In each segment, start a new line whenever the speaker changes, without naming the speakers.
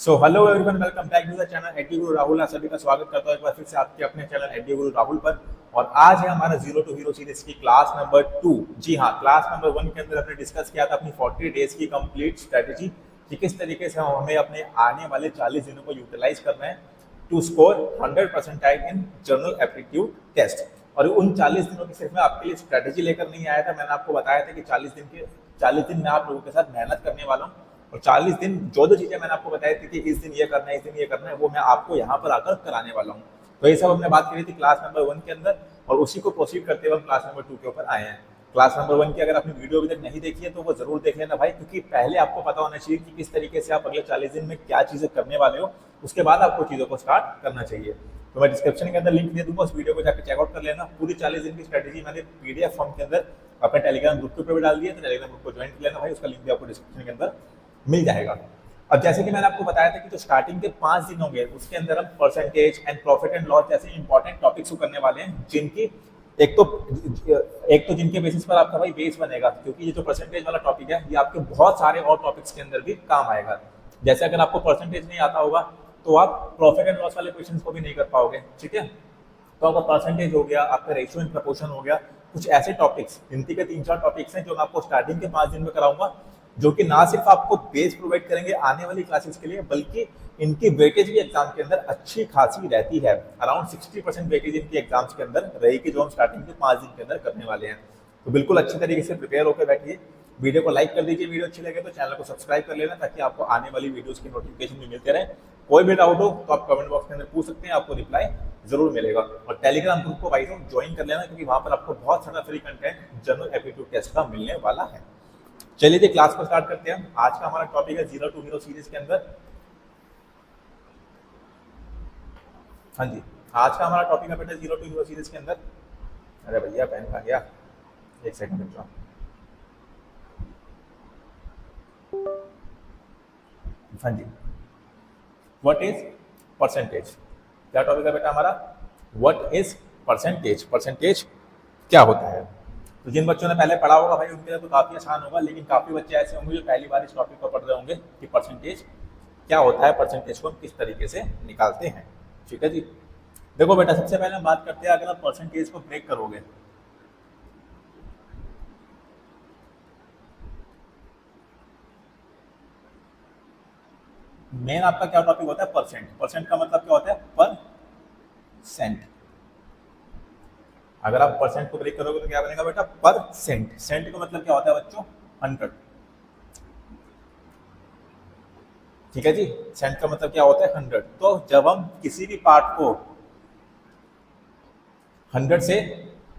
So hello everyone, welcome back to the channel एडी गुरु राहुल। आप सभी का स्वागत करता हूं एक बार फिर से आपके अपने चैनल एडी गुरु राहुल पर। और आज है हमारा जीरो टू हीरो सीरीज की क्लास नंबर 2। जी हाँ, क्लास नंबर 1 के अंदर हमने डिस्कस किया था अपनी 40 डेज की कंप्लीट स्ट्रेटेजी कि किस तरीके से हमें अपने आने वाले 40 दिनों को यूटिलाइज करना है to score 100% in general aptitude test. और उन 40 दिनों की सिर्फ मैं आपके लिए स्ट्रेटेजी लेकर नहीं आया था। मैंने आपको बताया था कि 40 दिन में आप लोगों के साथ मेहनत करने वाला हूँ और 40 दिन जो चीजें मैंने आपको बताई थी कि इस दिन ये करना है, इस दिन ये करना है, वो मैं आपको यहाँ पर आकर कराने वाला हूँ। तो ये सब हमने बात करी थी क्लास नंबर 1 के अंदर और उसी को प्रोसीड करते हुए हम क्लास नंबर 2 के ऊपर आए हैं। क्लास नंबर 1 की अगर आपने वीडियो अभी तक नहीं देखी है तो वो जरूर देख लेना भाई, क्योंकि पहले आपको पता होना चाहिए कि किस तरीके से आप अगले 40 दिन में क्या चीजें करने वाले हो, उसके बाद आपको चीजों को स्टार्ट करना चाहिए। तो मैं डिस्क्रिप्शन के अंदर लिंक दे दूंगा, उस वीडियो को जाकर चेकआउट कर लेना। पूरी 40 दिन की स्ट्रेटेजी मैंने पीडीएफ फॉर्म के अंदर अपने टेलीग्राम ग्रुप के ऊपर भी डाल दिया, तो टेलीग्राम ग्रुप को ज्वाइन कर लेना भाई, उसका लिंक भी आपको डिस्क्रिप्शन के अंदर मिल जाएगा। अब जैसे कि मैंने आपको बताया था कि जो स्टार्टिंग के 5 दिन होंगे उसके अंदर हम percentage and profit and loss जैसे इंपॉर्टेंट टॉपिक्स को करने वाले हैं, जिनकी एक तो जिनके बेसिस पर आपका भाई बेस बनेगा, क्योंकि ये जो परसेंटेज वाला टॉपिक है ये आपके बहुत सारे और टॉपिक्स के अंदर भी काम आएगा। जैसे अगर आपको परसेंटेज नहीं आता होगा तो आप प्रॉफिट एंड लॉस वाले क्वेश्चन को भी नहीं कर पाओगे, ठीक है। तो आपका परसेंटेज हो गया, आपका रेशियो एंड प्रपोर्शन हो गया, कुछ ऐसे टॉपिक्स, गिनती के 3-4 टॉपिक्स हैं जो मैं आपको स्टार्टिंग के 5 दिन में कराऊंगा, जो कि ना सिर्फ आपको बेस प्रोवाइड करेंगे आने वाली क्लासेस के लिए, बल्कि इनकी वेटेज भी एग्जाम के अंदर अच्छी खासी रहती है। अराउंड 60% वेटेज इनकी एग्जाम्स के अंदर रहेगी, जो हम स्टार्टिंग के 5 दिन के अंदर करने वाले हैं। तो बिल्कुल अच्छी तरीके से प्रिपेयर होकर बैठिए। वीडियो को लाइक कर दीजिए, वीडियो अच्छी लगे तो चैनल को सब्सक्राइब कर लेना, ताकि आपको आने वाली वीडियोस की नोटिफिकेशन भी मिलते रहे। कोई भी डाउट हो तो आप कमेंट बॉक्स के अंदर पूछ सकते हैं, आपको रिप्लाई जरूर मिलेगा। और टेलीग्राम ग्रुप को भाई ज्वाइन कर लेना, क्योंकि वहां पर आपको बहुत सारा free content general aptitude test का मिलने वाला है। चलिए जी, क्लास को स्टार्ट करते हैं। आज का हमारा टॉपिक है जीरो टू हीरो सीरीज के अंदर। हाँ जी, आज का हमारा टॉपिक है बेटा जीरो टू हीरो सीरीज के अंदर। अरे भैया पेन खा गया, एक सेकंड रुक जाओ। हाँ जी, व्हाट इज परसेंटेज, क्या टॉपिक है बेटा हमारा? व्हाट इज परसेंटेज, परसेंटेज क्या होता है? तो जिन बच्चों ने पहले पढ़ा होगा भाई उनके लिए तो काफी आसान होगा, लेकिन काफी बच्चे ऐसे होंगे जो पहली बार इस टॉपिक को पढ़ रहे होंगे कि परसेंटेज क्या होता है, परसेंटेज को हम किस तरीके से निकालते हैं। ठीक है जी, देखो बेटा, सबसे पहले हम बात करते हैं, अगर आप परसेंटेज को ब्रेक करोगे, मेन आपका क्या टॉपिक होता है? परसेंट। परसेंट का मतलब क्या होता है? पर सेंट। अगर आप परसेंट को ब्रेक करोगे तो क्या बनेगा बेटा? पर सेंट। सेंट का मतलब क्या होता है बच्चों? 100। ठीक है जी, सेंट का मतलब क्या होता है? 100। तो जब हम किसी भी पार्ट को 100 से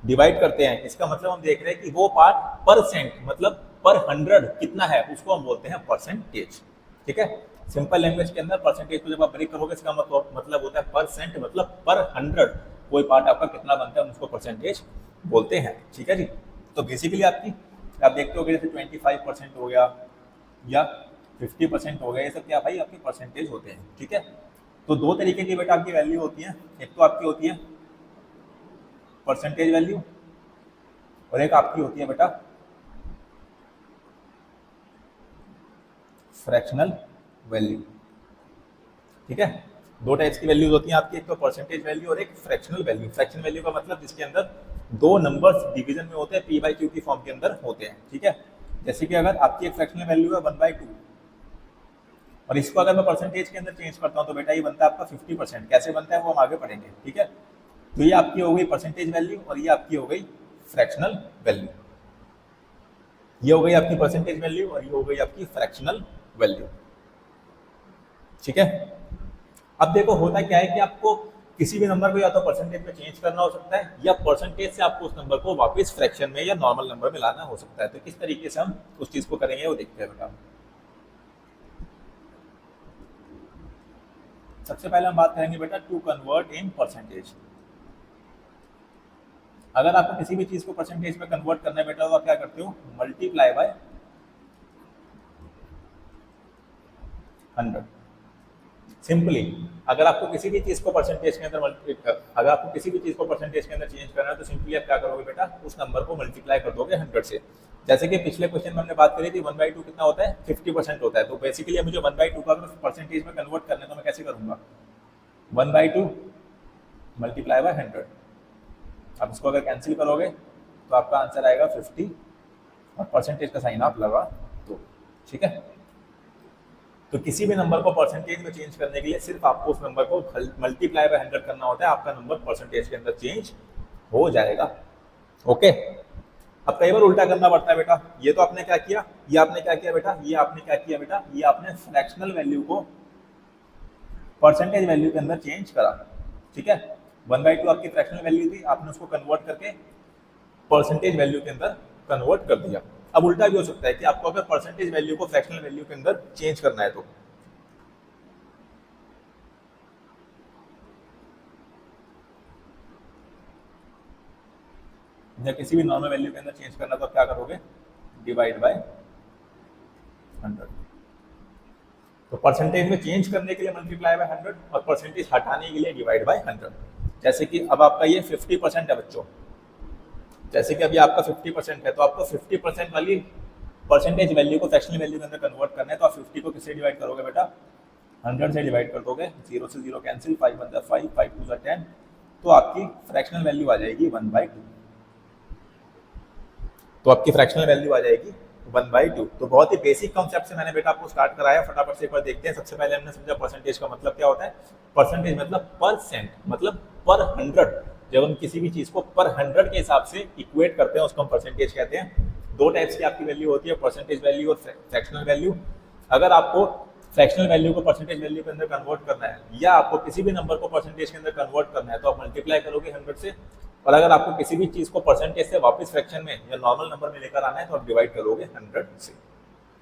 डिवाइड करते हैं, इसका मतलब हम देख रहे हैं कि वो पार्ट पर सेंट मतलब पर 100 कितना है, उसको हम बोलते हैं परसेंटेज। ठीक है, सिंपल लैंग्वेज के अंदर परसेंटेज को जब आप ब्रेक करोगे इसका मतलब होता है परसेंट, मतलब पर 100 कोई पार्ट आपका कितना बनता है उसको परसेंटेज बोलते हैं। ठीक है जी, तो बेसिकली आप देखते हो जैसे 25% हो गया या 50% हो गया, ये सब क्या भाई आपके परसेंटेज होते हैं। ठीक है, तो दो तरीके की बेटा आपकी वैल्यू होती है, एक तो आपकी होती है परसेंटेज वैल्यू और एक आपकी होती है बेटा फ्रैक्शनल वैल्यू। ठीक है, दो टाइप्स की वैल्यूज होती हैं आपकी, एक तो परसेंटेज वैल्यू और एक फ्रैक्शनल वैल्यू। फ्रैक्शनल वैल्यू का मतलब जिसके अंदर दो नंबर्स डिवीजन में होते हैं, p/q की फॉर्म के अंदर होते हैं। ठीक है, जैसे कि अगर आपकी एक फ्रैक्शनल वैल्यू है 1/2 और इसको अगर मैं परसेंटेज के अंदर चेंज करता हूं तो बेटा ये बनता है आपका 50%। कैसे बनता है वो हम आगे पढ़ेंगे। ठीक है, तो ये आपकी हो गई परसेंटेज वैल्यू और ये आपकी हो गई फ्रैक्शनल वैल्यू। ये हो गई आपकी परसेंटेज वैल्यू और ये हो गई आपकी फ्रैक्शनल वैल्यू। ठीक है, अब देखो होता क्या है कि आपको किसी भी नंबर को या तो परसेंटेज में चेंज करना हो सकता है या परसेंटेज से आपको उस नंबर को वापस फ्रैक्शन में या नॉर्मल नंबर में लाना हो सकता है। तो किस तरीके से हम उस चीज को करेंगे वो देखते हैं बेटा। सबसे पहले हम बात करेंगे बेटा टू कन्वर्ट इन परसेंटेज। अगर आपको किसी भी चीज को परसेंटेज में कन्वर्ट करना है बेटा तो आप क्या करते हो? Multiply by 100। सिंपली अगर आपको किसी भी चीज को परसेंटेज के अंदर चेंज करना है तो सिंपली आप क्या करोगे बेटा? उस नंबर को मल्टीप्लाई कर दोगे 100 से। जैसे कि पिछले क्वेश्चन में हमने बात करी थी 1/2 कितना होता है, 50% होता है। तो बेसिकली मुझे 1/2 का अगर परसेंटेज में कन्वर्ट करना है तो मैं कैसे करूंगा, 1/2 मल्टीप्लाई बाय 100। अब इसको अगर कैंसिल करोगे तो आपका आंसर आएगा 50 और परसेंटेज का साइन आप लगा दो। ठीक है, तो किसी भी नंबर को परसेंटेज में चेंज करने के लिए सिर्फ आपको उस नंबर को मल्टीप्लाई बाय 100 करना होता है, आपका नंबर परसेंटेज के अंदर चेंज हो जाएगा। ओके, अब कई बार उल्टा करना पड़ता है बेटा। ये तो आपने क्या किया, ये आपने क्या किया बेटा, ये आपने क्या किया बेटा, ये आपने फ्रैक्शनल वैल्यू को परसेंटेज वैल्यू के अंदर चेंज करा। ठीक है, 1/2 आपकी फ्रैक्शनल वैल्यू थी, आपने उसको कन्वर्ट करके परसेंटेज वैल्यू के अंदर कन्वर्ट कर दिया। अब उल्टा भी हो सकता है कि आपको अगर परसेंटेज वैल्यू को फ्रैक्शनल वैल्यू के अंदर चेंज करना है तो या किसी भी नॉर्मल वैल्यू के अंदर चेंज करना तो क्या करोगे, डिवाइड बाय 100। तो परसेंटेज में चेंज करने के लिए मल्टीप्लाई बाय 100 और परसेंटेज हटाने के लिए डिवाइड बाय 100। जैसे कि अब आपका ये 50% है बच्चों, जैसे कि अभी आपका 50% है तो आपको 50% वाली परसेंटेज वैल्यू को फ्रैक्शनल वैल्यू के अंदर कन्वर्ट करना है। तो आप 50 को किससे डिवाइड करोगे बेटा, 100 से डिवाइड कर दोगे, 0 से 0 कैंसिल, 5 1 5, 5 2 10, तो आपकी फ्रैक्शनल वैल्यू आ जाएगी 1/2। तो आपकी फ्रैक्शनल वैल्यू आ जाएगी 1/2। तो बहुत ही बेसिक कॉन्सेप्ट से मैंने बेटा आपको स्टार्ट कराया, फटाफट से एक बार देखते हैं। सबसे पहले हमने समझा परसेंटेज का मतलब क्या होता है। परसेंटेज मतलब परसेंट, मतलब पर 100। जब हम किसी भी चीज को पर 100 के हिसाब से इक्वेट करते हैं उसको हम परसेंटेज कहते हैं। दो टाइप्स की आपकी वैल्यू होती है, परसेंटेज वैल्यू और फ्रैक्शनल वैल्यू। अगर आपको फ्रैक्शनल वैल्यू को परसेंटेज वैल्यू के अंदर कन्वर्ट करना है या आपको किसी भी नंबर को परसेंटेज के अंदर कन्वर्ट करना है तो आप मल्टीप्लाई करोगे 100 से, और अगर आपको किसी भी चीज को परसेंटेज से वापस फ्रैक्शन में या नॉर्मल नंबर में लेकर आना है तो आप डिवाइड करोगे 100 से।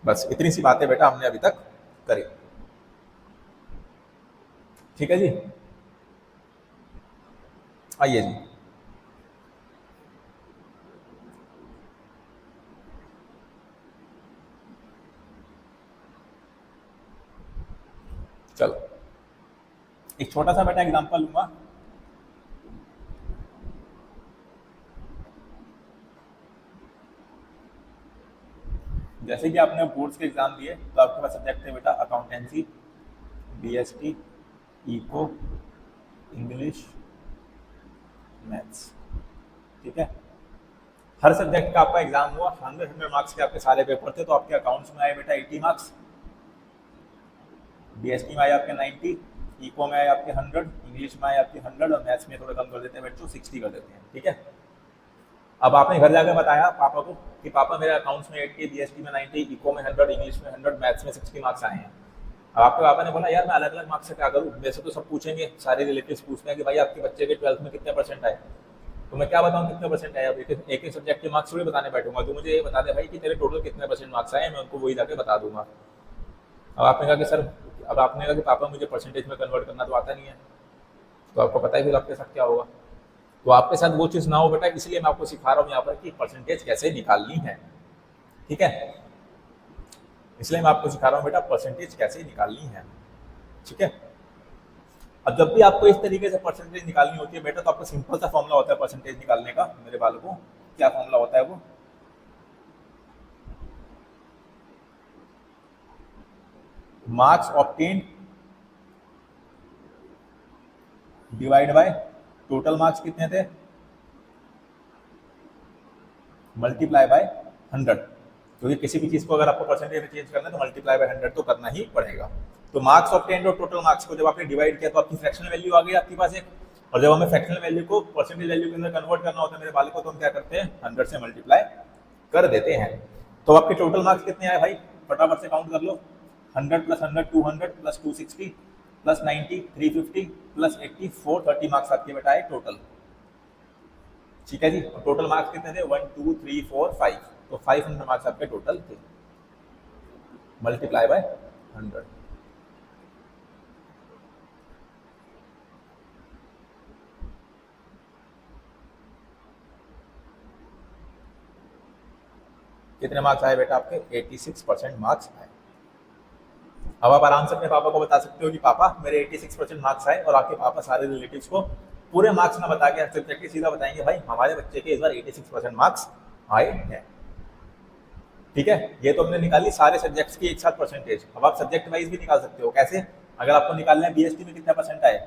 बस इतनी सी बातें बेटा हमने अभी तक करी। ठीक है जी, आइए जी। चलो एक छोटा सा बेटा एग्जांपल लूंगा। जैसे कि आपने बोर्ड्स के एग्जाम दिए तो आपके पास सब्जेक्ट है बेटा accountancy, BST, eco, English, maths. ठीक है, हर सब्जेक्ट का आपका एग्जाम हुआ, 100 मार्क्स के आपके सारे पेपर थे। तो आपके अकाउंट्स में आए बेटा 80 मार्क्स, बीएसटी में आए आपके 90, इको में आए आपके 100, इंग्लिश में आए आपके 100 और मैथ्स में थोड़ा कम कर देते हैं बच्चों, 60 कर देते हैं। ठीक है, अब आपने घर जाकर बताया पापा को कि पापा मेरे अकाउंट्स में 80, बीएसटी में 90, इको में 100, इंग्लिश में 100, मैथ्स में 60 मार्क्स आए हैं। अब आपके पापा ने बोला यार मैं अलग अलग मार्क्स से क्या करूँ, वैसे तो सब पूछेंगे, सारे रिलेटिव्स पूछते हैं कि भाई आपके बच्चे के 12th में कितने परसेंट आए, तो मैं क्या बताऊँ कितने परसेंट आए। अब एक एक सब्जेक्ट के मार्क्स थोड़ी बताने बैठूंगा, तो मुझे ये बता दे भाई कि तेरे टोटल कितने परसेंट मार्क्स आए, मैं उनको वही जाके बता दूंगा। अब आपने कहा कि सर, अब आपने कहा कि पापा मुझे परसेंटेज में कन्वर्ट करना तो आता नहीं है, तो आपको पता है फिर आपके साथ क्या होगा। तो आपके साथ वो चीज़ ना हो बेटा, इसलिए मैं आपको सिखा रहा हूँ यहाँ पर कि परसेंटेज कैसे निकालनी है। ठीक है, इसलिए मैं आपको सिखा रहा हूँ बेटा परसेंटेज कैसे निकालनी है। ठीक है, अब जब भी आपको इस तरीके से परसेंटेज निकालनी होती है बेटा तो आपको सिंपल सा फॉर्मूला होता है परसेंटेज निकालने का। मेरे बालकों, क्या फॉर्मूला होता है वो, marks obtained divide by total marks कितने थे, मल्टीप्लाई बाय 100। क्योंकि किसी भी चीज को अगर आपको परसेंटेज में चेंज करना है तो मल्टीप्लाई बाय 100 तो करना ही पड़ेगा। तो मार्क्स ऑब्टेन्ड और टोटल मार्क्स को जब आपने डिवाइड किया तो आपकी फ्रैक्शनल वैल्यू आ गई आपके पास एक, और जब हमें फ्रैक्शनल वैल्यू को परसेंटेज वैल्यू के अंदर कन्वर्ट करना होता है मेरे बालकों, तो हम क्या करते हैं 100 से मल्टीप्लाई कर देते हैं। तो आपके टोटल मार्क्स कितने आए भाई, फटाफट से काउंट कर लो। 100 plus 100 200 plus 260 plus 90 350 plus 80 430 marks आपके बेटा आए टोटल। ठीक है जी, टोटल मार्क्स कितने थे 1 2 3 4 5, तो 500 मार्क्स आपके टोटल थे, मल्टीप्लाई बाय 100। कितने मार्क्स आए बेटा आपके, 86% मार्क्स आए। अब आप आराम से अपने पापा को बता सकते हो कि पापा मेरे 86% मार्क्स आए, और आपके पापा सारे रिलेटिव्स को पूरे मार्क्स ना बता के सब्जेक्ट सीधा बताएंगे भाई हमारे बच्चे के इस बार 86% मार्क्स आए हैं। ठीक है, ये तो हमने निकाली सारे सब्जेक्ट्स की एक साथ परसेंटेज। अब आप सब्जेक्ट वाइज भी निकाल सकते हो। कैसे? अगर आपको निकालना है बीएसटी में कितना परसेंट आए,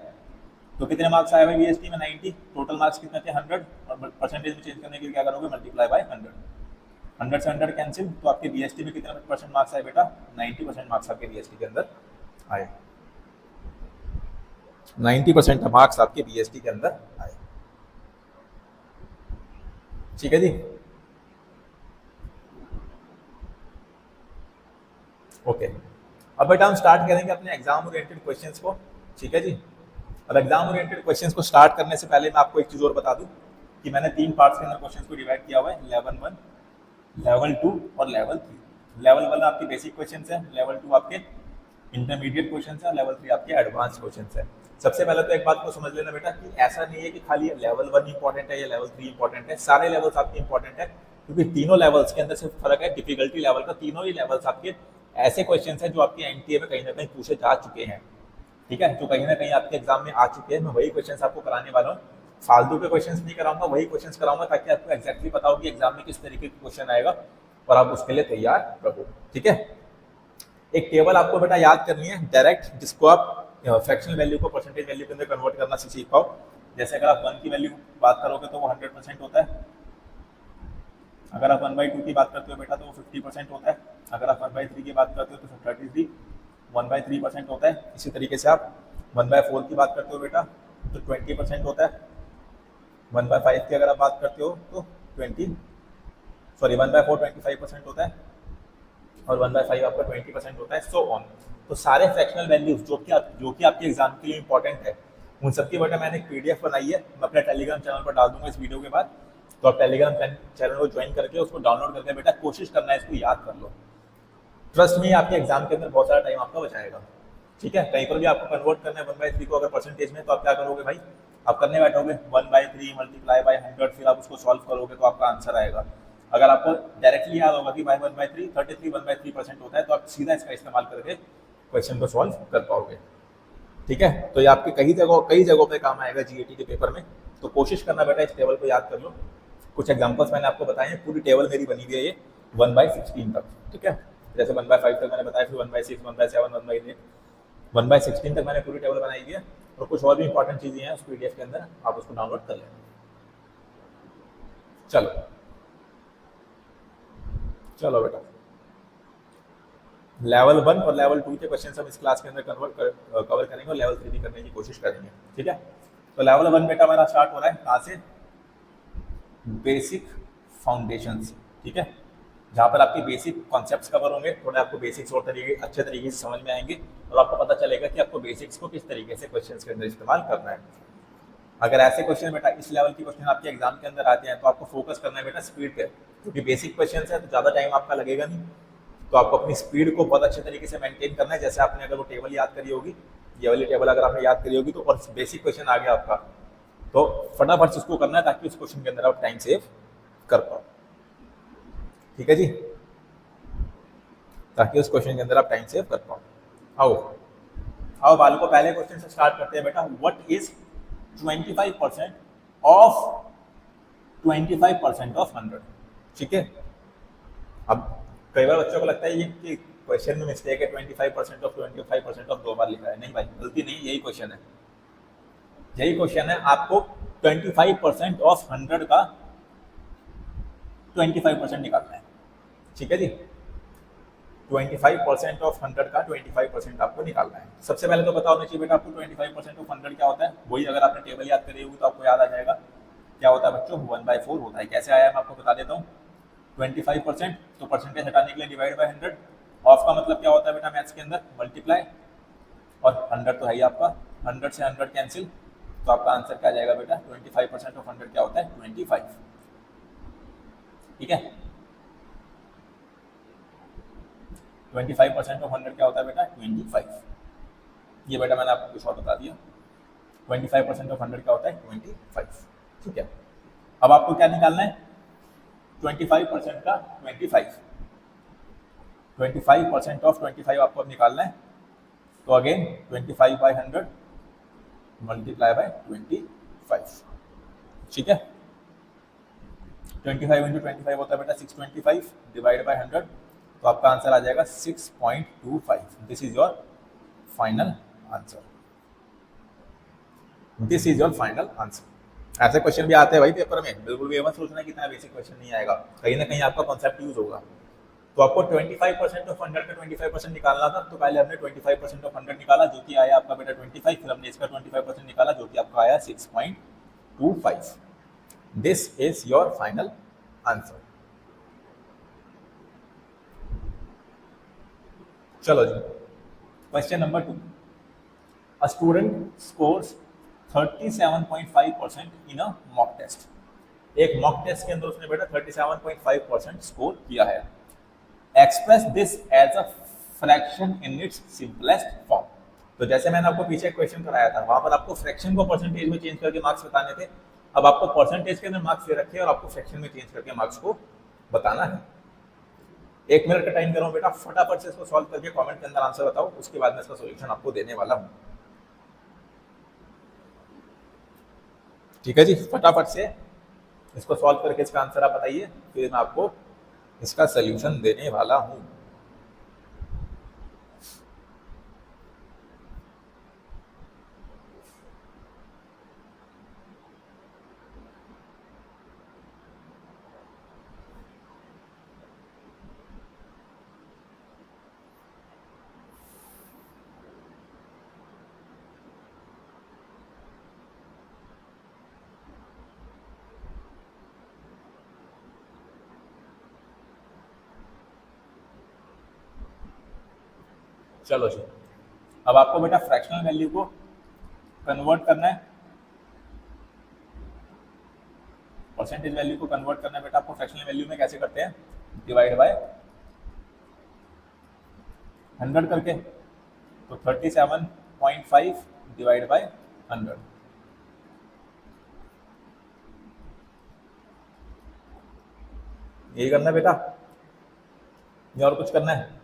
तो कितने मार्क्स आए भाई बीएसटी में 90, टोटल मार्क्स कितने थे 100, और परसेंटेज में चेंज करने के लिए क्या करोगे, मल्टीप्लाई बाय 100, 100 से 100 कैंसिल, तो आपके बीएसटी में कितने परसेंट मार्क्स आए बेटा, 90% मार्क्स आपके बीएसटी के अंदर आए, 90% मार्क्स आपके बीएसटी के अंदर आए। ठीक है जी, ओके। अब बेटा हम स्टार्ट करेंगे अपने एग्जाम ओरिएंटेड क्वेश्चंस को। ठीक है जी, अब एग्जाम ओरिएंटेड क्वेश्चंस को स्टार्ट करने से पहले मैं आपको एक चीज और बता दूं कि मैंने 3 पार्ट्स के अंदर क्वेश्चंस को डिवाइड किया हुआ है, लेवल 1, लेवल 2 और लेवल 3। लेवल 1 आपके बेसिक क्वेश्चंस है, लेवल 2 आपके इंटरमीडिएट क्वेश्चंस है, लेवल 3 आपके एडवांस क्वेश्चंस है। सबसे पहले तो एक बात को समझ लेना बेटा कि ऐसा नहीं है कि खाली लेवल 1 इंपॉर्टेंट है या लेवल 3 इंपॉर्टेंट है, सारे लेवल्स आपके इंपॉर्टेंट है, क्योंकि तीनों लेवल्स के अंदर सिर्फ फर्क है डिफिकल्टी लेवल का। तीनों ही लेवल्स आपके ऐसे क्वेश्चंस हैं जो आपके एनटीए में कहीं ना कहीं पूछे जा चुके हैं। ठीक है, जो कहीं ना कहीं आपके एग्जाम में आ चुके हैं, मैं वही क्वेश्चंस आपको कराने वाला हूँ। फालतू के क्वेश्चंस नहीं कराऊंगा, वही क्वेश्चंस कराऊंगा ताकि आपको एक्जैक्टली पता हो कि एग्जाम में किस तरीके के क्वेश्चन आएगा और आप उसके लिए तैयार रहो। ठीक है, एक टेबल आपको बेटा याद करनी है डायरेक्ट, जिसको आप फ्रैक्शनल वैल्यू को परसेंटेज वैल्यू के अंदर कन्वर्ट करना सीख पाओ। जैसे अगर आप 1 की वैल्यू बात करोगे तो वो 100% होता है, अगर आप 1/2 की बात करते हो बेटा तो वो 50% होता है, अगर आप 1/3 की बात करते हो तो 33 1/3% होता है। इसी तरीके से आप 1/4 की बात करते हो बेटा तो 20% होता है, 1/5 की अगर आप बात करते हो तो 1/4 25% होता है, और 1/5 आपका 20% होता है, सो ऑन। तो सारे फ्रैक्शनल वैल्यूज जो कि आपके एग्जाम के लिए इंपॉर्टेंट है, उन सबकी बेटा मैंने एक पीडीएफ बनाई है, मैं अपने टेलीग्राम चैनल पर डाल दूंगा इस वीडियो के बाद। तो आप टेलीग्राम चैनल को ज्वाइन करके उसको डाउनलोड करके बेटा कोशिश करना है इसको याद कर लो। ट्रस्ट में आपके एग्जाम के अंदर बहुत सारा टाइम आपका बचाएगा। ठीक है, कहीं पर भी आपको कन्वर्ट करना है 1/3 को अगर परसेंटेज में, तो आप क्या करोगे भाई, आप करने बैठोगे 1/3 मल्टीप्लाई बाय 100, फिर आप उसको सॉल्व करोगे तो आपका आंसर आएगा। अगर आपको डायरेक्टली याद होगा कि भाई 1/3 33 1/3% होता है, तो आप सीधा इसका इस्तेमाल करके क्वेश्चन को सॉल्व कर पाओगे। ठीक है, तो ये आपके कई जगहों पे काम आएगा जीएटी के पेपर में। तो कोशिश करना बेटा इस टेबल को याद कर लो। कुछ एग्जांपल्स मैंने आपको बताए हैं, पूरी टेबल मेरी बनी हुई है ये 1/16 तक। ठीक है, जैसे 1/5 तक मैंने बताया, फिर 1/6 1/7 1/8 1/16 तक मैंने पूरी टेबल बनाई हुई है, और कुछ और भी इंपॉर्टेंट चीजें हैं उस पीडीएफ के अंदर, आप उसको डाउनलोड कर लेना। चलो बेटा, लेवल 1 और लेवल 2 के क्वेश्चन हम इस क्लास के अंदर कवर करेंगे, और लेवल 3 भी करने की कोशिश करेंगे। ठीक है, तो लेवल 1 बेटा मेरा स्टार्ट हो रहा है कहाँ से, बेसिक फाउंडेशंस। ठीक है, जहाँ पर आपके बेसिक कॉन्सेप्ट्स कवर होंगे, थोड़े आपको बेसिक्स और अच्छे तरीके से समझ में आएंगे, और आपको पता चलेगा कि आपको बेसिक्स को किस तरीके से क्वेश्चंस के अंदर इस्तेमाल करना है। अगर ऐसे क्वेश्चन बेटा इस लेवल के क्वेश्चन आपके एग्जाम के अंदर आते हैं, तो आपको फोकस करना है बेटा स्पीड पे, क्योंकि बेसिक क्वेश्चन है तो ज़्यादा टाइम आपका लगेगा नहीं। तो आपको अपनी स्पीड को बहुत अच्छे तरीके से मेंटेन करना है। जैसे आपने अगर वो टेबल याद करी होगी, ये वाली टेबल अगर आपने याद करी होगी, तो और बेसिक क्वेश्चन आ गया आपका, तो फटाफट से उसको करना है ताकि उस क्वेश्चन के अंदर आप टाइम सेव कर पाओ। ठीक है जी, ताकि उस क्वेश्चन के अंदर आप टाइम सेव कर पाओ। आओ बालकों, पहले क्वेश्चन से स्टार्ट करते हैं बेटा। What is 25% of 25% of 100? ठीक है, अब कई बार बच्चों को लगता है ये कि क्वेश्चन में मिस्टेक है, 25% ऑफ 25% ऑफ 2 बार लिखा है। नहीं भाई, गलती नहीं, यही क्वेश्चन है, यही क्वेश्चन है। आपको 25% ऑफ 100 का 25% निकालना है। ठीक है जी, 25% ऑफ 100 का 25% आपको निकालना है। सबसे पहले तो पता होना चाहिए बेटा आपको 25% ऑफ 100 क्या होता है। वही अगर आपने टेबल याद करी होगी तो आपको याद आ जाएगा। क्या होता है बच्चों, 1/4 होता है। कैसे आया मैं आपको बता देता हूँ। 25% तो परसेंटेज हटाने के लिए डिवाइड बाय 100, ऑफ का मतलब क्या होता है बेटा मैथ्स के अंदर, मल्टीप्लाई, और 100 तो है ही आपका, 100 से 100 कैंसिल, तो आपका आंसर क्या जाएगा बेटा, 25% ऑफ 100 क्या होता है, 25। ठीक है, 25% ऑफ 100 क्या होता है बेटा, 25। ये बेटा मैंने आपको कुछ और बता दिया। 25% ऑफ 100 क्या होता है, 25। ठीक है, अब आपको क्या निकालना है, 25% का 25, 25% ऑफ 25 आपको अब निकालना है। तो अगेन 25 बाय 100 मल्टीप्लाई बाय 25। ठीक है, 25 इंटू 25 होता है बेटा 625 डिवाइड बाय 100, तो आपका आंसर आ जाएगा 6.25। This is your final answer. This is your final answer. ऐसे क्वेश्चन भी आते हैं भाई पेपर में, बिल्कुल भी मत सोचना कि इतना बेसिक क्वेश्चन नहीं आएगा, कहीं ना कहीं आपका कॉन्सेप्ट यूज होगा। तो आपको 25% ऑफ 100 का 25% निकालना था, तो पहले हमने 25% ऑफ 100 निकाला जो कि आया आपका बेटा 25, फिर हमने इसका 25% निकाला जो कि आपका आया 6.25। This is your final answer. चलो जी, question number 2। A student scores 37.5% in a mock test। एक मॉक टेस्ट के अंदर उसने बेटा 37.5% स्कोर किया है। Express this as a fraction in its simplest form. तो जैसे मैंने आपको पीछे क्वेश्चन कराया था, वहां पर आपको फ्रैक्शन को परसेंटेज में चेंज करके मार्क्स बताने थे। अब आपको परसेंटेज के अंदर मार्क्स दे रखे हैं और आपको फ्रैक्शन में चेंज करके मार्क्स को बताना है। 1 मिनट का टाइम दे रहा हूँ बेटा, फटाफट से इसको सॉल्व करके कमेंट के अंदर आंसर बताओ, उसके बाद मैं इसका सोल्यूशन आपको देने वाला हूँ। ठीक है जी, फटाफट से इसको सॉल्व करके इसका आंसर आप बताइए, फिर मैं आपको इसका सोल्यूशन देने वाला हूँ। चलो जी, अब आपको बेटा फ्रैक्शनल वैल्यू को कन्वर्ट करना है, परसेंटेज वैल्यू को कन्वर्ट करना है बेटा आपको फ्रैक्शनल वैल्यू में। कैसे करते हैं? डिवाइड बाय 100 करके, तो 37.5 डिवाइड बाय 100। यही करना है बेटा, या और कुछ करना है?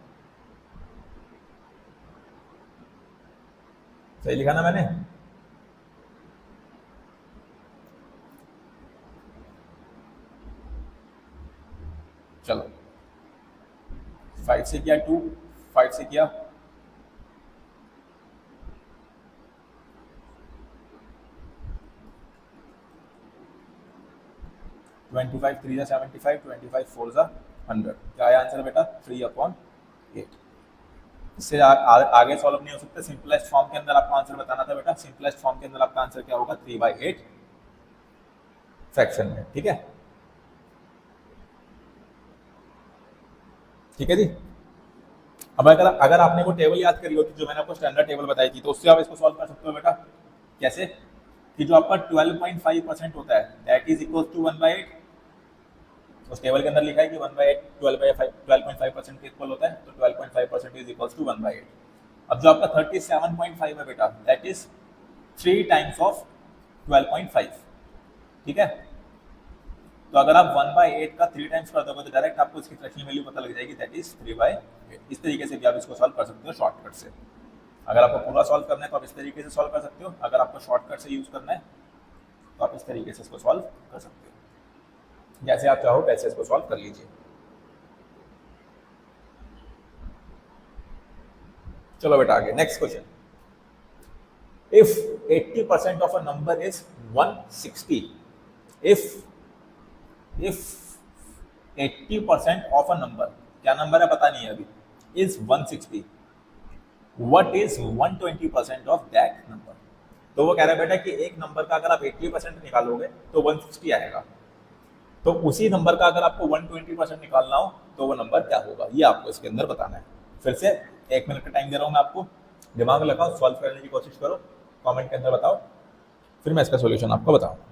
सही लिखा ना मैंने? चलो, 5 से किया 2, 5 से किया 25 3 75, 25 4 100। क्या है आंसर बेटा? 3/8। इससे आगे सॉल्व नहीं हो सकता। सिंपलेस्ट फॉर्म के अंदर आपको आंसर बताना था बेटा। सिंपलेस्ट फॉर्म के अंदर आपका आंसर क्या होगा? 3/8 फ्रैक्शन में। ठीक है, ठीक है जी। अब अगर आपने वो टेबल याद करी होती जो मैंने आपको स्टैंडर्ड टेबल बताई थी, तो उससे आप इसको सॉल्व कर सकते हो बेटा। कैसे? कि जो आपका 12.5% होता है दैट इज इक्वल टू 1/8। उस टेबल के अंदर लिखा है कि 1/8 12.5% के इक्वल होता है, तो 12.5% इज इक्वल टू 1/8। अब जो आपका 37.5 है बेटा, दैट इज 3 टाइम्स ऑफ 12.5। ठीक है, तो अगर आप 1/8 का 3 टाइम्स कर दोगे तो डायरेक्ट आपको इसकी फ्रैक्शनल वैल्यू पता लग जाएगी, दैट इज 3/8। इस तरीके से भी आप इसको सॉल्व कर सकते हो शॉर्टकट से। अगर आपको पूरा सॉल्व करना है तो आप इस तरीके से सॉल्व कर सकते हो, अगर आपको शॉर्टकट से यूज करना है तो आप इस तरीके से इसको सॉल्व कर सकते हो। जैसे आप चाहो वैसे इसको सॉल्व कर लीजिए। चलो बेटा आगे, next question. If 80% of a number is 160, if 80% of a number, क्या नंबर है पता नहीं है अभी, is 160, what is 120% of that number. तो वो कह रहा है बेटा कि एक नंबर का अगर आप 80% निकालोगे तो 160 आएगा, तो उसी नंबर का अगर आपको 120% निकालना हो तो वो नंबर क्या होगा, ये आपको इसके अंदर बताना है। फिर से 1 मिनट का टाइम दे रहा हूँ मैं आपको, दिमाग लगाओ, सॉल्व करने की कोशिश करो, कमेंट के अंदर बताओ, फिर मैं इसका सॉल्यूशन आपको बताऊंगा।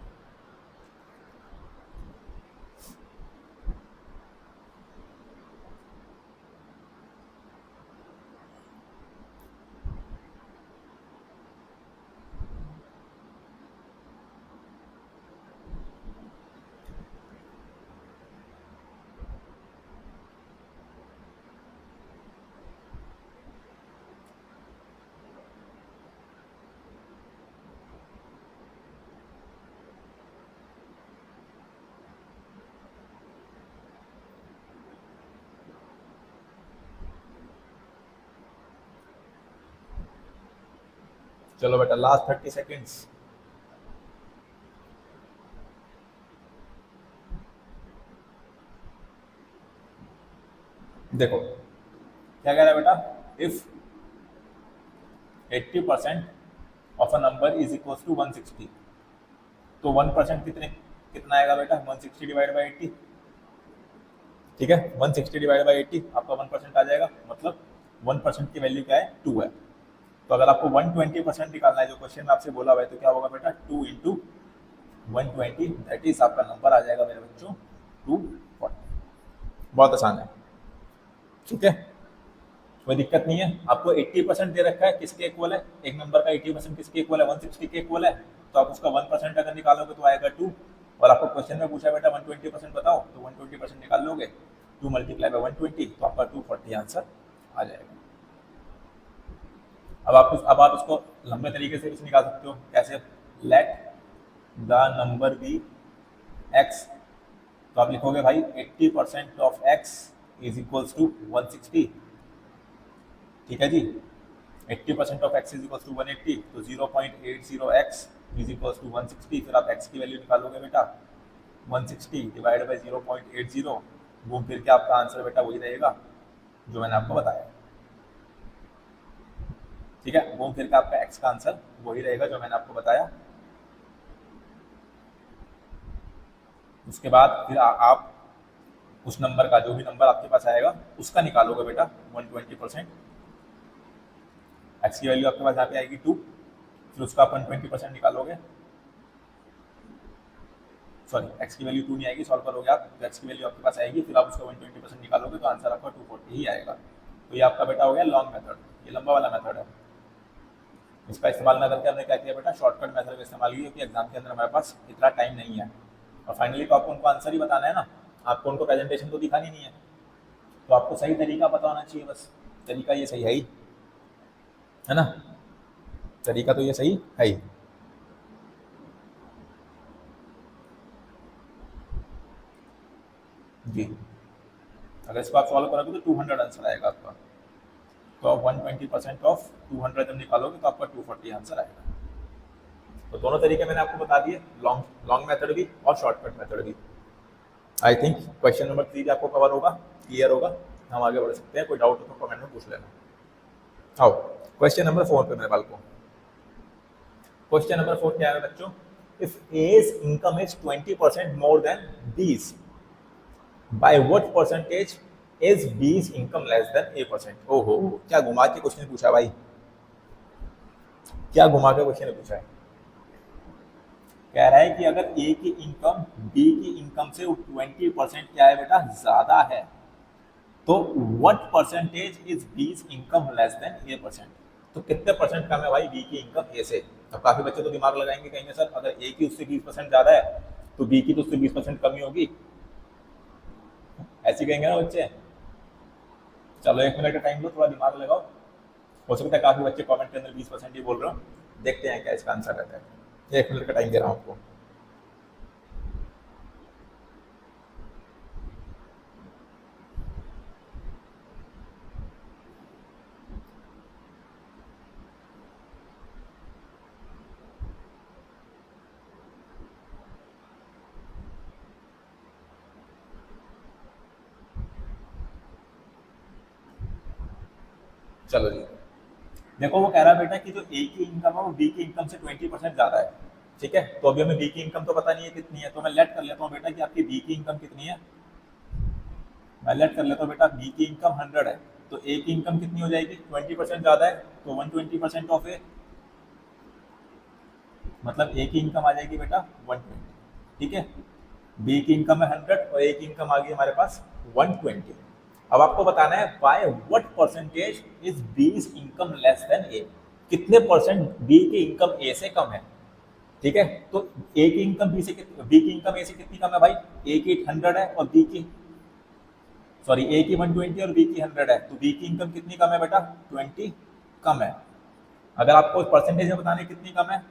चलो बेटा लास्ट 30 सेकेंड्स। देखो क्या कह रहा है बेटा, if 80% of a number is equal to 160, तो 1% कितना आएगा बेटा, 160 डिवाइड बाई 80। ठीक है, 160 डिवाइड बाई 80 आपका 1% आ जाएगा, मतलब 1% की वैल्यू क्या है, 2 है। तो अगर आपको 120% निकालना है जो क्वेश्चन में आपसे बोला हुआ है, तो क्या होगा बेटा, 2 इंटू 120, दैट इज आपका नंबर आ जाएगा मेरे बच्चों 240। बहुत आसान है, ठीक है, कोई दिक्कत नहीं है। आपको 80% दे रखा है, किसके इक्वल है, एक नंबर का 80% किसके इक्वल है, 160 के इक्वल है, तो आप उसका 1% अगर निकालोगे तो आएगा 2। और आपको क्वेश्चन में पूछा बेटा 120% बताओ, तो 120% निकाल लोगे, 2 मल्टीप्लाई बाई 120, तो आपका 240 आंसर आ जाएगा। अब आप इसको लंबे तरीके से निकाल सकते हो, कैसे, let the number be x, तो आप लिखोगे भाई 80% of x is equals to 160। ठीक है जी, 80% of x is equals to 180, तो 0.80x इज इक्वल्स टू 160। फिर आप एक्स की वैल्यू निकालोगे बेटा, 160 डिवाइड बाई 0.80, घूम फिर के आपका आंसर बेटा वही रहेगा जो मैंने आपको बताया। ठीक है, घूम फिर के आपका एक्स का आंसर वही रहेगा जो मैंने आपको बताया। उसके बाद फिर आप उस नंबर का, जो भी नंबर आपके पास आएगा उसका निकालोगे बेटा 120%। एक्स की वैल्यू आपके पास यहाँ पे आएगी 2, फिर उसका आप 120% निकालोगे, सॉरी एक्स की वैल्यू 2 नहीं आएगी, सॉल्व करोगे आप, तो एक्स की वैल्यू आपके पास आएगी, फिर आप उसका 120% निकालोगे, तो आंसर आपका 240 ही आएगा। तो ये आपका बेटा हो गया लॉन्ग मेथड, ये लंबा वाला मेथड है। इसका इस्तेमाल ना करके हमने क्या किया बेटा, शॉर्टकट मेथड का इस्तेमाल किया, क्योंकि एग्जाम के अंदर हमारे पास इतना टाइम नहीं है, और फाइनली तो आपको उनको आंसर ही बताना है ना, आपको उनको प्रेजेंटेशन तो दिखानी नहीं है, तो आपको सही तरीका पता होना चाहिए, बस तरीका ये सही है ना, तरीका तो ये सही है ही। जी, अगर इसको आप सॉल्व करोगे तो 200 आंसर आएगा आपका, तो आप 120% ऑफ 200 जब निकालोगे तो आपका 240 आंसर आएगा। तो दोनों तरीके मैंने आपको बता दिए, लॉन्ग मेथड भी और शॉर्टकट मेथड भी। आई थिंक क्वेश्चन नंबर 3 आपको कवर होगा, क्लियर होगा, हम आगे बढ़ सकते हैं। कोई डाउट हो तो कमेंट में पूछ लेना। आओ क्वेश्चन नंबर 4 पे मेरे बाल को। क्वेश्चन नंबर 4 क्या है बच्चों, if A's income is 20% more than B's, by what percentage is B's income less than a%। ओहो, क्या घुमा के क्वेश्चन पूछा भाई, क्या घुमा के क्वेश्चन पूछा है। कह रहा है कि अगर ए की इनकम बी की इनकम से 20% क्या है बेटा, ज्यादा है, तो what percentage is B's income less than a%, तो कितने परसेंट कम है भाई बी की इनकम ए से। अब काफी बच्चे तो दिमाग लगाएंगे, कहेंगे सर अगर ए की उससे 20% ज्यादा है तो बी की तो उससे 20% कमी होगी, ऐसे कहेंगे ना बच्चे। चलो 1 मिनट का टाइम लो, थोड़ा दिमाग लगाओ, हो सकता है काफी बच्चे कमेंट के अंदर 20% ही बोल रहे हो, देखते हैं क्या इसका आंसर रहता है। 1 मिनट का टाइम दे रहा हूँ आपको। चलो जी, देखो वो कह रहा है बेटा कि जो ए की इनकम है वो बी की इनकम से 20% ज्यादा है। ठीक है, तो अभी हमें बी की इनकम तो पता नहीं है कितनी है, तो मैं लेट कर लेता हूँ बेटा कि आपकी बी की इनकम कितनी है। मैं लेट कर लेता हूँ बेटा, बी की इनकम 100 है, तो ए की इनकम कितनी हो जाएगी, 20% ज्यादा है, तो 120% ऑफ ए, मतलब ए की इनकम आ जाएगी बेटा 120। ठीक है, बी की इनकम है 100 और ए की इनकम आ गई हमारे पास 120। अब आपको बताना है by what percentage is B's income less than A, कितने परसेंट बी की इनकम ए से कम है। ठीक है, तो ए की इनकम बी की इनकम ए से कितनी कम है भाई, ए की 100 है और बी की, सॉरी ए की 120 और बी की 100 है, तो बी की इनकम कितनी कम है बेटा, 20 कम है। अगर आपको परसेंटेज में बताने कितनी कम है,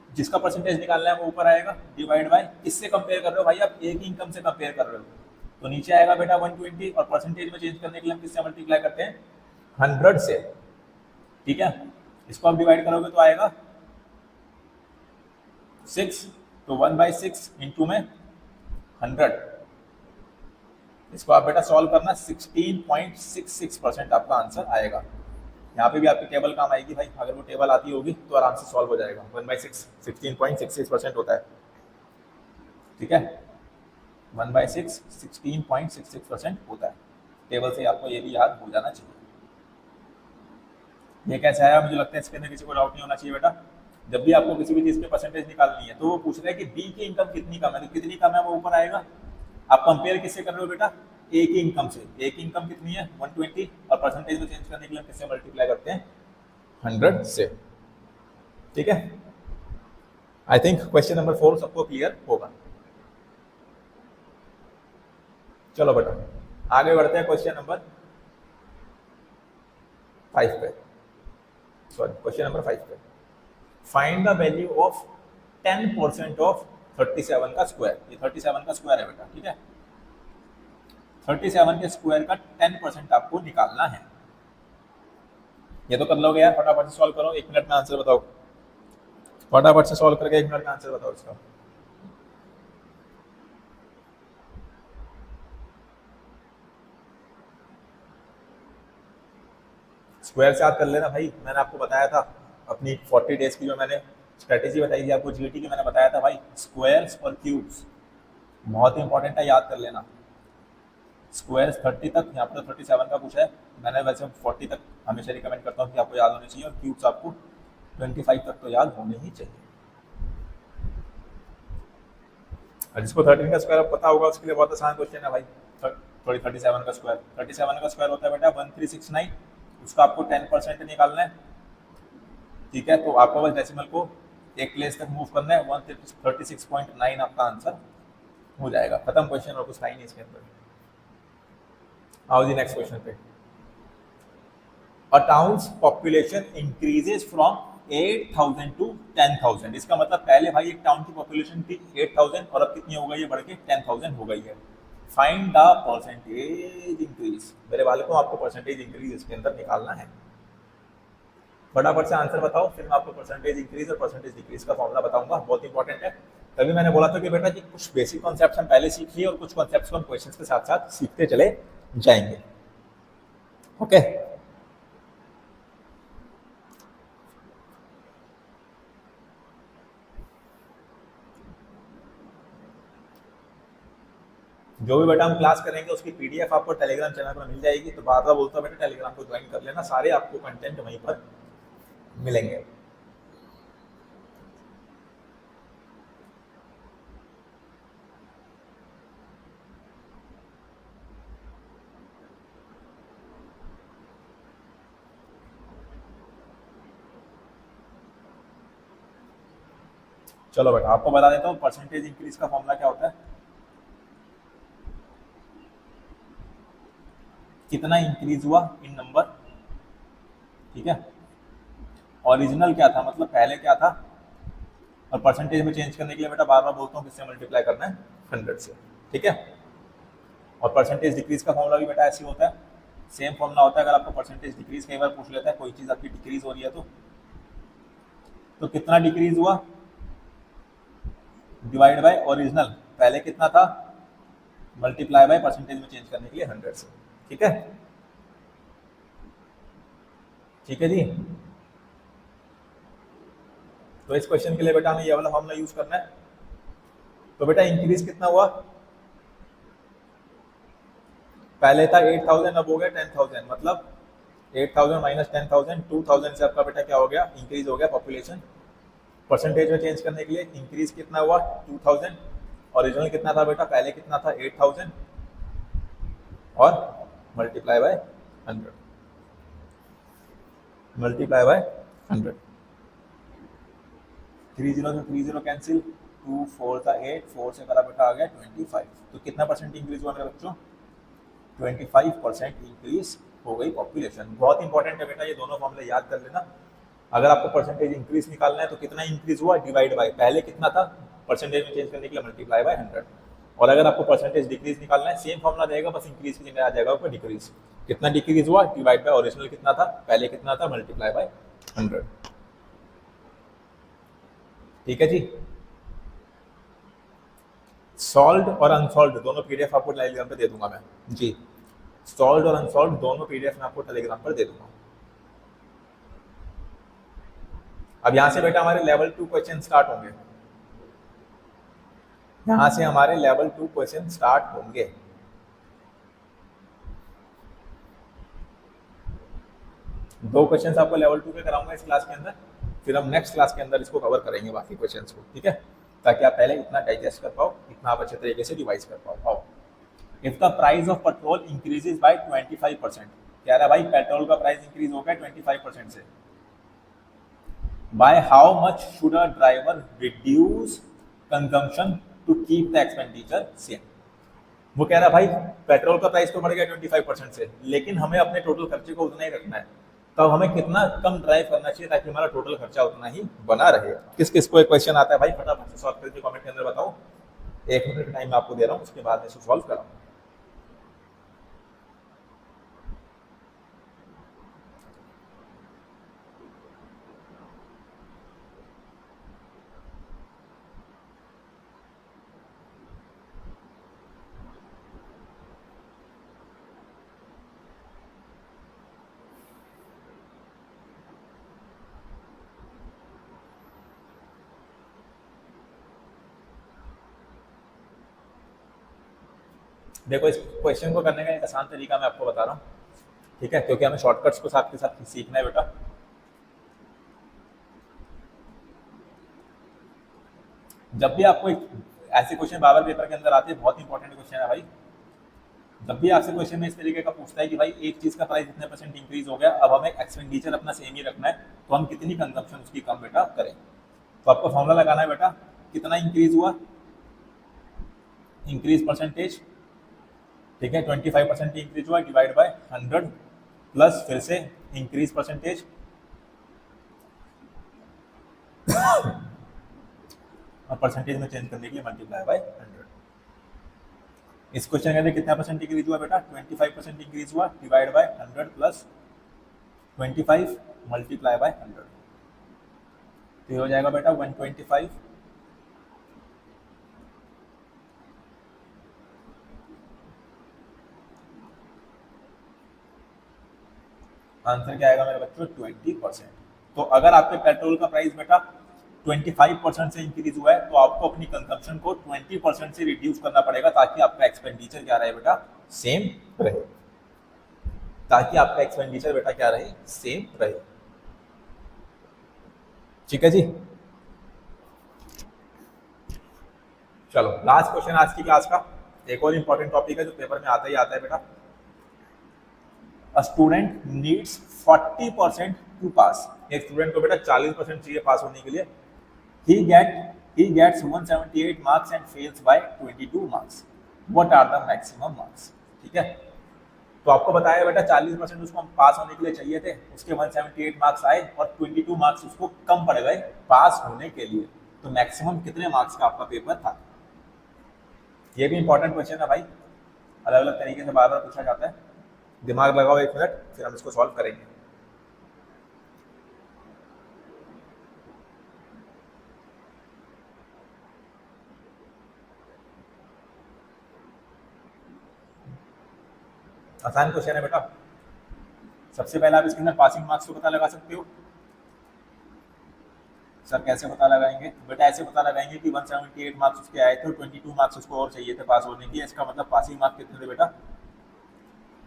जिसका परसेंटेज निकालना है वो ऊपर आएगा, डिवाइड बाय किससे कंपेयर कर रहे हो भाई, आप ए की इनकम से कंपेयर कर रहे हो, तो नीचे आएगा बेटा 120, और परसेंटेज में चेंज करने के लिए हम किससे मल्टीप्लाई करते हैं, 100 से। ठीक है, इसको आप डिवाइड करोगे तो आएगा 6, तो 1/6 इंटू में 100। इसको आप बेटा सॉल्व करना, 16.66% आपका आंसर आएगा। यहाँ पे भी आपकी टेबल काम आएगी भाई, अगर वो टेबल आती होगी तो आराम से सॉल्व हो जाएगा। 1/6 16.66% होता है, ठीक है। 1/6 16.66% होता है। टेबल से आपको ये भी याद हो जाना चाहिए। ये कैसे आया, मुझे लगता है इसके अंदर किसी को डाउट नहीं होना चाहिए बेटा। जब भी आपको किसी भी चीज पे परसेंटेज निकालनी है तो वो पूछ रहा है कि बी की इनकम कितनी कम है, तो कितनी कम है वो ऊपर आएगा। आप कंपेयर किससे कर रहे हो बेटा, ए की इनकम से। ए की इनकम कितनी है 120, और परसेंटेज में चेंज करने के लिए हम किससे मल्टीप्लाई करते हैं 100 से, ठीक है। आई थिंक क्वेश्चन नंबर 4 सबको क्लियर होगा। चलो बेटा आगे बढ़ते हैं क्वेश्चन नंबर 5 पे, सॉरी क्वेश्चन नंबर 5 पे। Find the value of 10% of 37 का स्क्वायर। ये 37 का स्क्वायर है बेटा, ठीक है। 37 के स्क्वायर का 10% आपको निकालना है। ये तो कर लोगे यार, फटाफट से सॉल्व करो, 1 मिनट में आंसर बताओ। फटाफट से सॉल्व करके 1 मिनट में आंसर बताओ इसका। स्क्वायर से याद कर लेना भाई, मैंने आपको बताया था अपनी 40 डेज की जो मैंने स्ट्रेटेजी बताई थी आपको जीटी की, मैंने बताया था भाई स्क्वायर्स और क्यूब्स बहुत इंपॉर्टेंट है, याद कर लेना। स्क्वायर्स 30 तक, यहाँ पर 37 का पूछा है, मैंने वैसे 40 तक हमेशा रिकमेंड करता हूँ कि आपको याद होने चाहिए, और क्यूब्स आपको 25 तक तो याद होने ही चाहिए। और जिसको 13 का स्क्वायर पता होगा उसके लिए बहुत आसान क्वेश्चन है भाई। सॉरी 37 का स्क्वायर, 37 का स्क्वायर होता है बेटा 1369, उसका आपको 10% निकालना है, ठीक है। तो आपको बस डेसिमल को एक प्लेस तक मूव करना है, 136.9 आपका आंसर हो जाएगा। खत्म क्वेश्चन, और कुछ था ही नहीं इसके अंदर। आओ जी नेक्स्ट क्वेश्चन पे। A town's population increases from 8,000 to 10,000। इसका मतलब पहले भाई एक टाउन की पॉपुलेशन थी 8,000 और अब कितनी हो गई है, बढ़ के 10,000 हो गई है। Find the percentage increase. मेरे वाले को आपको परसेंटेज इंक्रीज इसके अंदर निकालना है। फटाफट से आंसर बताओ, फिर मैं आपको परसेंटेज इंक्रीज और परसेंटेज डिक्रीज का फॉर्मूला बताऊंगा, बहुत इंपॉर्टेंट है। तभी मैंने बोला था कि बेटा जी कुछ बेसिक कॉन्सेप्ट्स हम पहले सीख लिए और कुछ कॉन्सेप्ट्स को हम क्वेश्चंस के साथ साथ सीखते चले जाएंगे, ओके। जो भी बेटा हम क्लास करेंगे उसकी पीडीएफ आपको टेलीग्राम चैनल पर मिल जाएगी, तो बार बार बोलता हूं बेटा टेलीग्राम को ज्वाइन कर लेना, सारे आपको कंटेंट वहीं पर मिलेंगे। चलो बेटा आपको बता देता हूँ परसेंटेज इंक्रीज का फॉर्मूला क्या होता है। कितना इंक्रीज हुआ इन नंबर, ठीक है। ओरिजिनल क्या था, मतलब पहले क्या था, और परसेंटेज में चेंज करने के लिए बेटा बार बार बोलता हूँ किससे मल्टीप्लाई करना है 100 से, ठीक है। और परसेंटेज डिक्रीज का फॉर्मूला भी बेटा ऐसे होता है, सेम फॉर्मूला होता है। अगर आपको परसेंटेज डिक्रीज कई बार पूछ लेता है, कोई चीज आपकी डिक्रीज हो रही है तो कितना डिक्रीज हुआ डिवाइड बाय ओरिजिनल, पहले कितना था, मल्टीप्लाई बाय परसेंटेज में चेंज करने के लिए 100 से, ठीक है। ठीक है जी, तो इस क्वेश्चन के लिए बेटा हमें ये वाला फॉर्मूला यूज करना है। तो बेटा इंक्रीज कितना हुआ, पहले था 8,000 अब हो गया 10,000, मतलब 8,000 माइनस 10,000 2,000 से आपका बेटा क्या हो गया, इंक्रीज हो गया पॉपुलेशन। परसेंटेज में चेंज करने के लिए इंक्रीज कितना हुआ 2,000, ओरिजिनल कितना था बेटा, पहले कितना था 8,000 और मल्टीप्लाई बाय 100, मल्टीप्लाई बाय 100। 30 से 30 कैंसिल, 2 4 था 8, 4 से करा बेटा आ गया 25। तो कितना परसेंट इंक्रीज हुआ मेरे बच्चों, 25% इंक्रीज हो गई पॉपुलेशन। बहुत इंपॉर्टेंट है बेटा, ये दोनों फॉर्मूले याद कर लेना। अगर आपको परसेंटेज इंक्रीज निकालना है तो कितना इंक्रीज हुआ डिवाइड बाय, पहले कितना था, परसेंटेज में चेंज करने के लिए मल्टीप्लाई बाय 100। और अगर आपको परसेंटेज डिक्रीज निकालना है सेम फॉर्मूला रहेगा, बस इंक्रीज की जगह आ जाएगा ऊपर डिक्रीज। कितना डिक्रीज हुआ डिवाइड बाय ओरिजिनल कितना था, पहले कितना था, मल्टीप्लाई बाय 100, ठीक है जी। सॉल्व और अनसॉल्व दोनों पीडीएफ आपको टेलीग्राम पे दे दूंगा मैं जी। सॉल्व और अनसॉल्व दोनों पीडीएफ मैं आपको टेलीग्राम पर दे दूंगा। अब यहां से बेटा हमारे लेवल 2 क्वेश्चन स्टार्ट होंगे। यहां से हमारे लेवल 2 क्वेश्चन स्टार्ट होंगे। दो क्वेश्चंस आपको लेवल 2 के कराऊंगा इस क्लास के अंदर, फिर हम नेक्स्ट क्लास के अंदर इसको कवर करेंगे बाकी क्वेश्चंस को, ठीक है, ताकि आप पहले इतना डाइजेस्ट कर पाओ, इतना आप अच्छे तरीके से रिवाइज कर पाओ। If the price of petrol increases by 25%, कह रहा है भाई पेट्रोल का प्राइस इंक्रीज हो गया 25% से, by how much should a driver reduce consumption to keep the expenditure same. वो कह रहा है भाई पेट्रोल का प्राइस तो बढ़ गया 25% से, लेकिन हमें अपने टोटल खर्चे को उतना ही रखना है, तब हमें कितना कम ड्राइव करना चाहिए ताकि हमारा टोटल खर्चा उतना ही बना रहे। किस किस को एक क्वेश्चन आता है भाई फटाफट से सॉल्व करके कमेंट के अंदर बताओ। 1 मिनट का टाइम आपको दे रहा हूँ, उसके बाद में इसको सॉल्व कराऊंगा। देखो इस क्वेश्चन को करने का एक आसान तरीका मैं आपको बता रहा हूँ, ठीक है, क्योंकि हमें शॉर्टकट्स को साथ के साथ सीखना है बेटा। जब भी आपको ऐसे क्वेश्चन बार पेपर के अंदर आते हैं, बहुत इंपॉर्टेंट क्वेश्चन है भाई, जब भी आपसे क्वेश्चन में इस तरीके का पूछता है कि भाई एक चीज का प्राइस इतने % इंक्रीज हो गया, अब हमें एक्सपेंडिचर अपना सेम ही रखना है, तो हम कितनी कंजम्पशन उसकी कम बेटा करें। तो आपको फॉर्मूला लगाना है बेटा, कितना इंक्रीज हुआ, इंक्रीज परसेंटेज, ठीक है, 25% इंक्रीज हुआ डिवाइड बाय 100 प्लस फिर से इंक्रीज परसेंटेज और परसेंटेज में चेंज करने के लिए मल्टीप्लाई बाय 100। इस क्वेश्चन के अंदर कितना % इंक्रीज हुआ बेटा, 25% इंक्रीज हुआ divide by 100 plus 25 multiply by 100, तो ये हो जाएगा बेटा 125। आंसर क्या आएगा मेरे बच्चों, 20%। तो अगर आपके पेट्रोल का प्राइस बेटा 25% से इंक्रीज हुआ है, तो आपको अपनी कंजम्पशन को 20% से रिड्यूस करना पड़ेगा, ताकि आपका एक्सपेंडिचर क्या रहे बेटा, सेम रहे, ताकि आपका एक्सपेंडिचर बेटा क्या रहे, सेम रहे। ठीक है जी, चलो लास्ट क्वेश्चन आज की क्लास का, एक और इंपॉर्टेंट टॉपिक है जो पेपर में आता ही आता है बेटा। A student needs 40% to pass। एक स्टूडेंट को बेटा 40% चाहिए पास होने के लिए। He gets 178 marks and fails by 22 marks। What are the maximum marks? ठीक है, तो आपको बताया बेटा 40% उसको पास होने के लिए चाहिए थे, उसके 178 मार्क्स आए और 22 मार्क्स उसको कम पड़ गए पास होने के लिए, तो मैक्सिमम कितने मार्क्स का आपका पेपर था। ये भी इंपॉर्टेंट क्वेश्चन है भाई, अलग अलग तरीके से बार बार पूछा जाता है। दिमाग लगाओ 1 मिनट, फिर हम इसको सॉल्व करेंगे। आसान क्वेश्चन है बेटा। सबसे पहले आप इसके अंदर पासिंग मार्क्स को पता लगा सकते हो। सर कैसे पता लगाएंगे बेटा, ऐसे पता लगाएंगे कि 178 मार्क्स उसके आए थे और 22 मार्क्स उसको और चाहिए थे पास होने के लिए। इसका मतलब पासिंग मार्क्स कितने थे बेटा,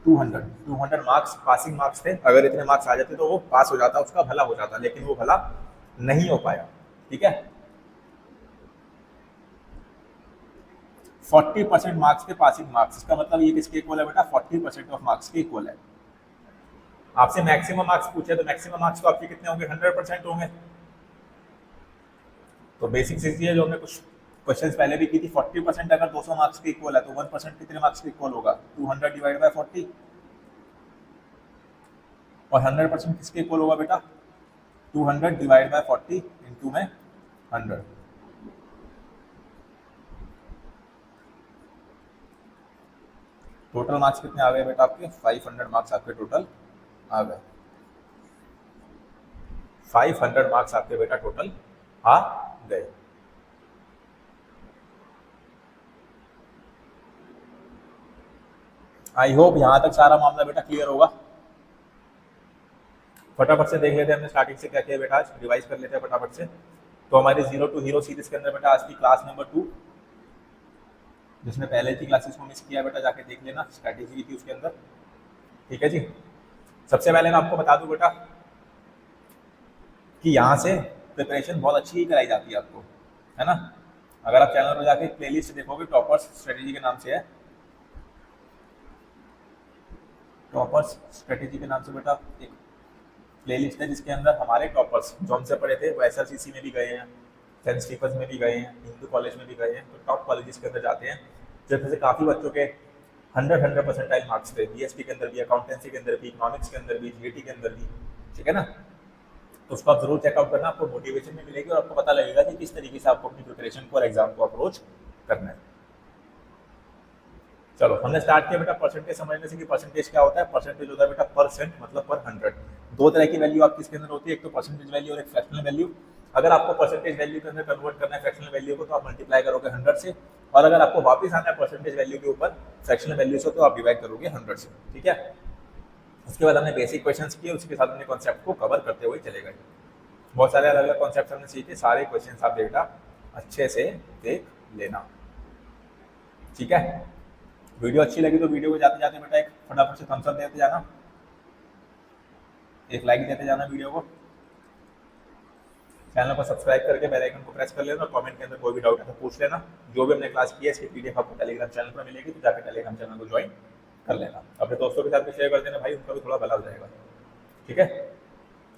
200 मार्क्स पासिंग मार्क्स थे। अगर इतने मार्क्स आ जाते तो वो पास हो जाता, उसका भला हो जाता, लेकिन वो भला नहीं हो पाया। ठीक है, 40% मार्क्स थे पासिंग मार्क्स, इसका मतलब ये किसके इक्वल है बेटा, 40% ऑफ मार्क्स के इक्वल है। आपसे मैक्सिमम मार्क्स पूछे तो मैक्सिमम मार्क्स तो आपके कितने होंगे, 100% होंगे। तो बेसिक चीज ये जो हमने कुछ क्वेश्चन पहले भी की थी, 40% अगर 200 मार्क्स के इक्वल है तो 1% कितने मार्क्स के इक्वल होगा, 200 डिवाइड बाय 40। और 100% किसके इक्वल होगा बेटा, 200 डिवाइड बाय 40 इंटू में 100। टोटल मार्क्स कितने आ गए बेटा आपके, 500 मार्क्स आपके टोटल आ गए। 500 मार्क्स आपके बेटा टोटल आ गए। आई होप यहाँ तक सारा मामला बेटा क्लियर होगा। फटाफट से देख लेते हैं हमने स्टार्टिंग से क्या किया बेटा, आज रिवाइज कर लेते हैं फटाफट से। तो हमारी जीरो टू हीरो सीरीज के अंदर बेटा आज की क्लास नंबर 2, जिसमें पहले की क्लासेस को मिस किया बेटा जाके देख लेना, स्ट्रैटेजी थी उसके अंदर। ठीक है जी। सबसे पहले मैं आपको बता दूं बेटा कि यहाँ से प्रिपरेशन बहुत अच्छी ही कराई जाती है आपको, है ना। अगर आप चैनल पर जाके प्लेलिस्ट देखोगे, टॉपर्स स्ट्रेटेजी के नाम से है, टॉपर्स स्ट्रेटेजी के नाम से बेटा एक प्लेलिस्ट है जिसके अंदर हमारे टॉपर्स जो हमसे पढ़े थे वो SLCC में भी गए हैं, सेंट स्टीफंस में भी गए हैं, हिंदू कॉलेज में भी गए हैं, तो टॉप कॉलेजेस के अंदर जाते हैं, जिसमें से काफ़ी बच्चों के 100 परसेंटाइल मार्क्स थे, BSP के अंदर भी, अकाउंटेंसी के अंदर भी, इकोनॉमिक्स के अंदर भी, GAT के अंदर भी। ठीक है ना। तो उसको आप जरूर चेकआउट करना, आपको मोटिवेशन भी मिलेगी और आपको पता लगेगा कि किस तरीके से आपको अपनी प्रिपरेशन को और एग्जाम को अप्रोच करना है। चलो हमने स्टार्ट किया बेटा परसेंटेज समझने से कि परसेंटेज क्या होता है। परसेंटेज होता है बेटा परसेंट मतलब पर 100। दो तरह की वैल्यू आपकी इसके अंदर होती है, एक तो परसेंटेज वैल्यू और एक फ्रैक्शनल वैल्यू। अगर आपको परसेंटेज वैल्यू के अंदर कन्वर्ट करना है फ्रैक्शनल वैल्यू को, तो आप मल्टीप्लाई करोगे 100 से, और अगर आपको वापस आना है परसेंटेज वैल्यू के ऊपर फ्रैक्शनल वैल्यू से, तो आप डिवाइड करोगे 100 से। ठीक है। उसके बाद हमने बेसिक क्वेश्चंस किए, उसके साथ हमने कॉन्सेप्ट को कवर करते हुए चले गए। बहुत सारे अलग अलग कॉन्सेप्ट हमने सीखे, सारे क्वेश्चन आप बेटा अच्छे से देख लेना। ठीक है। वीडियो अच्छी लगी तो वीडियो को जाते जाते बेटा एक फटाफट से थम्स अप देते जाना, एक लाइक देते जाना वीडियो को, चैनल को सब्सक्राइब करके बेल आइकन को प्रेस कर लेना, और कमेंट के अंदर कोई भी डाउट है तो पूछ लेना। जो भी हमने क्लास की है इसकी PDF आपको टेलीग्राम चैनल पर मिलेगी, तो जाकर टेलीग्राम चैनल को ज्वाइन कर लेना। अपने दोस्तों के साथ भी शेयर कर देना भाई, उनका भी थोड़ा भला हो जाएगा। ठीक है।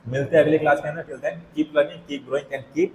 मिलते हैं अगली क्लास के अंदर। Till then keep learning, keep growing and keep